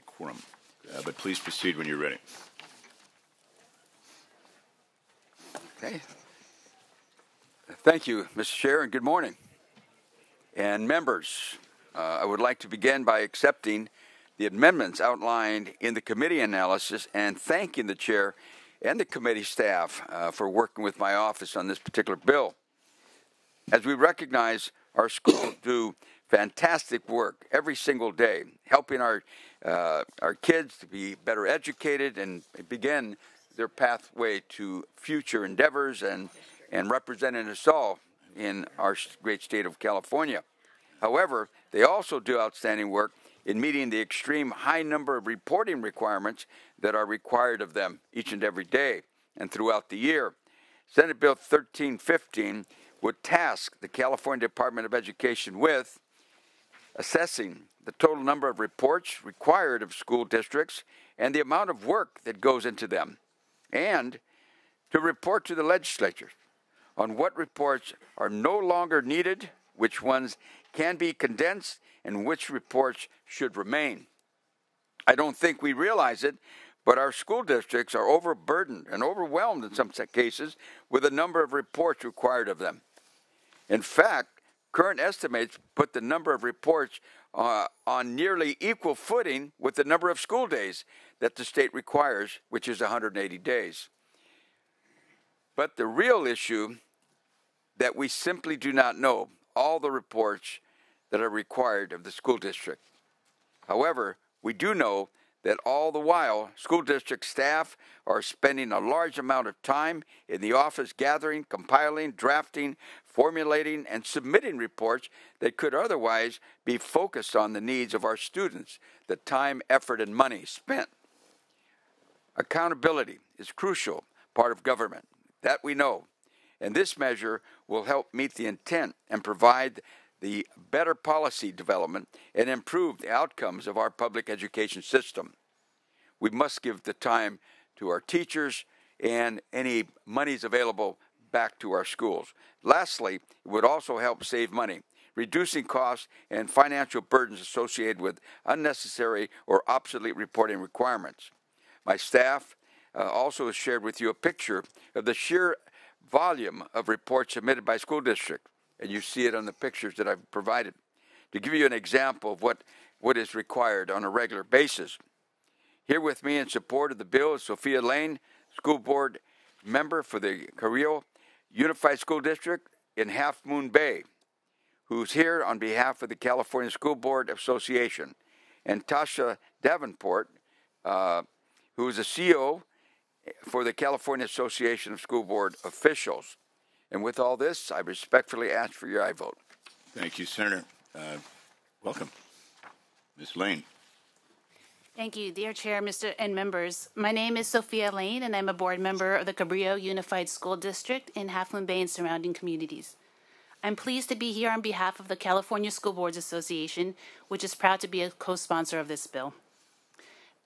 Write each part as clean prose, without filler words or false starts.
quorum. But please proceed when you're ready. Okay. Thank you, Mr. Chair, and good morning. And members, I would like to begin by accepting the amendments outlined in the committee analysis and thanking the chair and the committee staff for working with my office on this particular bill. As we recognize, our schools do fantastic work every single day, helping our kids to be better educated and begin their pathway to future endeavors and representing us all in our great state of California. However, they also do outstanding work in meeting the extreme high number of reporting requirements that are required of them each and every day and throughout the year. Senate Bill 1315 would task the California Department of Education with assessing the total number of reports required of school districts and the amount of work that goes into them, and to report to the legislature on what reports are no longer needed, which ones can be condensed, and which reports should remain. I don't think we realize it, but our school districts are overburdened and overwhelmed in some cases with the number of reports required of them. In fact, current estimates put the number of reports on nearly equal footing with the number of school days that the state requires, which is 180 days. But the real issue that we simply do not know all the reports that are required of the school district. However, we do know that all the while, school district staff are spending a large amount of time in the office gathering, compiling, drafting, formulating, and submitting reports that could otherwise be focused on the needs of our students, the time, effort, and money spent. Accountability is a crucial part of government, that we know, and this measure will help meet the intent and provide the better policy development and improve the outcomes of our public education system. We must give the time to our teachers and any monies available back to our schools. Lastly, it would also help save money, reducing costs and financial burdens associated with unnecessary or obsolete reporting requirements. My staff also has shared with you a picture of the sheer volume of reports submitted by school districts, and you see it on the pictures that I've provided. To give you an example of what is required on a regular basis, here with me in support of the bill is Sophia Lane, school board member for the Carrillo Unified School District in Half Moon Bay, who's here on behalf of the California School Board Association, and Tasha Davenport, who is the CEO for the California Association of School Board Officials. And with all this, I respectfully ask for your aye vote. Thank you, Senator. Welcome. Ms. Lane. Thank you, dear Chair, Mr. and members. My name is Sophia Lane, and I'm a board member of the Cabrillo Unified School District in Half Moon Bay and surrounding communities. I'm pleased to be here on behalf of the California School Boards Association, which is proud to be a co-sponsor of this bill.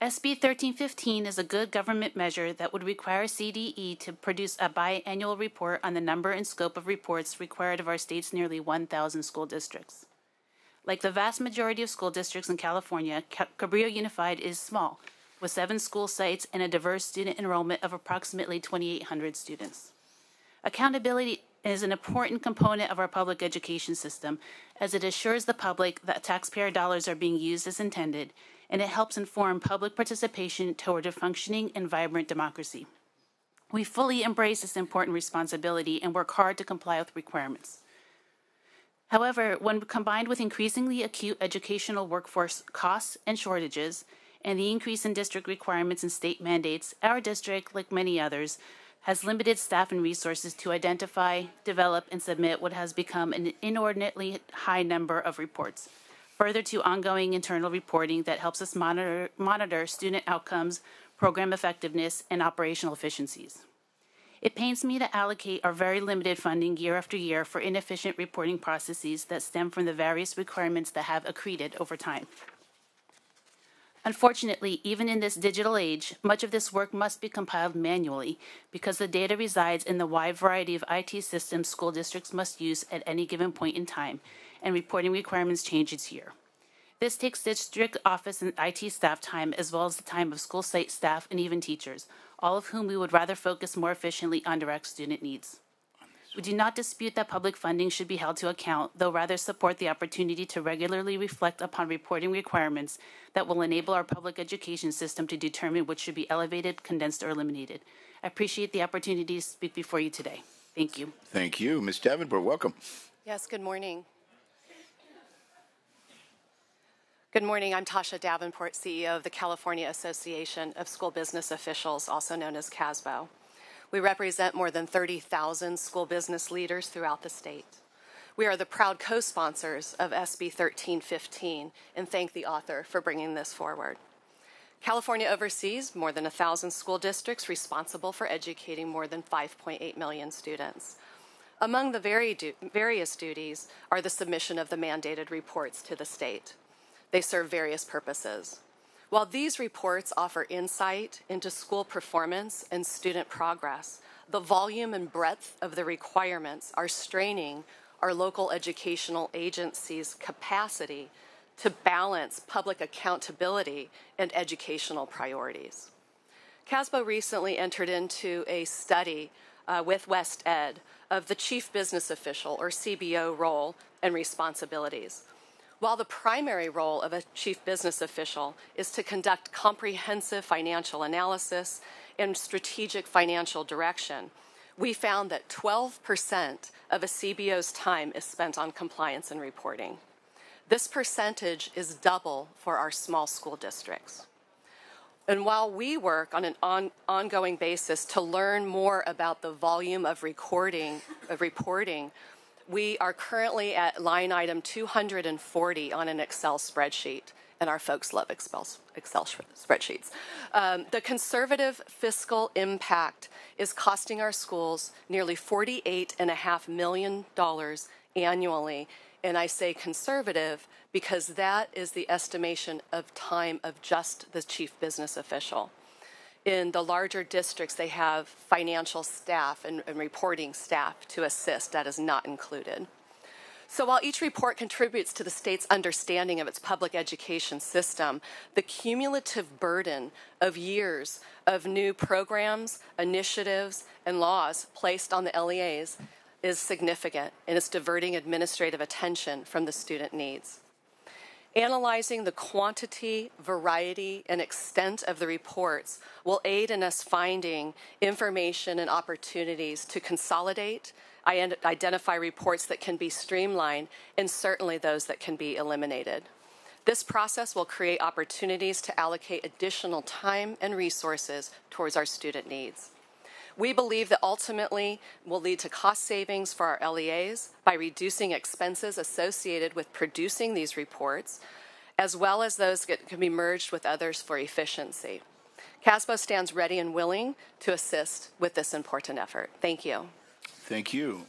SB 1315 is a good government measure that would require CDE to produce a biannual report on the number and scope of reports required of our state's nearly 1,000 school districts. Like the vast majority of school districts in California, Cabrillo Unified is small, with 7 school sites and a diverse student enrollment of approximately 2,800 students. Accountability is an important component of our public education system, as it assures the public that taxpayer dollars are being used as intended, and it helps inform public participation toward a functioning and vibrant democracy. We fully embrace this important responsibility and work hard to comply with requirements. However, when combined with increasingly acute educational workforce costs and shortages, and the increase in district requirements and state mandates, our district, like many others, has limited staff and resources to identify, develop, and submit what has become an inordinately high number of reports, further to ongoing internal reporting that helps us monitor student outcomes, program effectiveness, and operational efficiencies. It pains me to allocate our very limited funding year after year for inefficient reporting processes that stem from the various requirements that have accreted over time. Unfortunately, even in this digital age, much of this work must be compiled manually because the data resides in the wide variety of IT systems school districts must use at any given point in time, and reporting requirements change each year. This takes district office and IT staff time as well as the time of school site staff and even teachers, all of whom we would rather focus more efficiently on direct student needs. We do not dispute that public funding should be held to account, though rather support the opportunity to regularly reflect upon reporting requirements that will enable our public education system to determine what should be elevated, condensed, or eliminated. I appreciate the opportunity to speak before you today. Thank you. Thank you. Ms. Davenport, welcome. Yes, good morning. Good morning. I'm Tasha Davenport, CEO of the California Association of School Business Officials, also known as CASBO. We represent more than 30,000 school business leaders throughout the state. We are the proud co-sponsors of SB 1315 and thank the author for bringing this forward. California oversees more than 1,000 school districts responsible for educating more than 5.8 million students. Among the various duties are the submission of the mandated reports to the state. They serve various purposes. While these reports offer insight into school performance and student progress, the volume and breadth of the requirements are straining our local educational agencies' capacity to balance public accountability and educational priorities. CASBO recently entered into a study with West Ed of the Chief Business Official, or CBO, role and responsibilities. While the primary role of a chief business official is to conduct comprehensive financial analysis and strategic financial direction, we found that 12% of a CBO's time is spent on compliance and reporting. This percentage is double for our small school districts. And while we work on an ongoing basis to learn more about the volume of reporting, we are currently at line item 240 on an Excel spreadsheet, and our folks love Excel spreadsheets. The conservative fiscal impact is costing our schools nearly $48.5 million annually, and I say conservative because that is the estimation of time of just the chief business official. In the larger districts, they have financial staff and reporting staff to assist. That is not included. So while each report contributes to the state's understanding of its public education system, the cumulative burden of years of new programs, initiatives, and laws placed on the LEAs is significant, and it's diverting administrative attention from the student needs. Analyzing the quantity, variety, and extent of the reports will aid in us finding information and opportunities to consolidate, identify reports that can be streamlined, and certainly those that can be eliminated. This process will create opportunities to allocate additional time and resources towards our student needs. We believe that ultimately will lead to cost savings for our LEAs by reducing expenses associated with producing these reports, as well as those that can be merged with others for efficiency. CASBO stands ready and willing to assist with this important effort. Thank you. Thank you.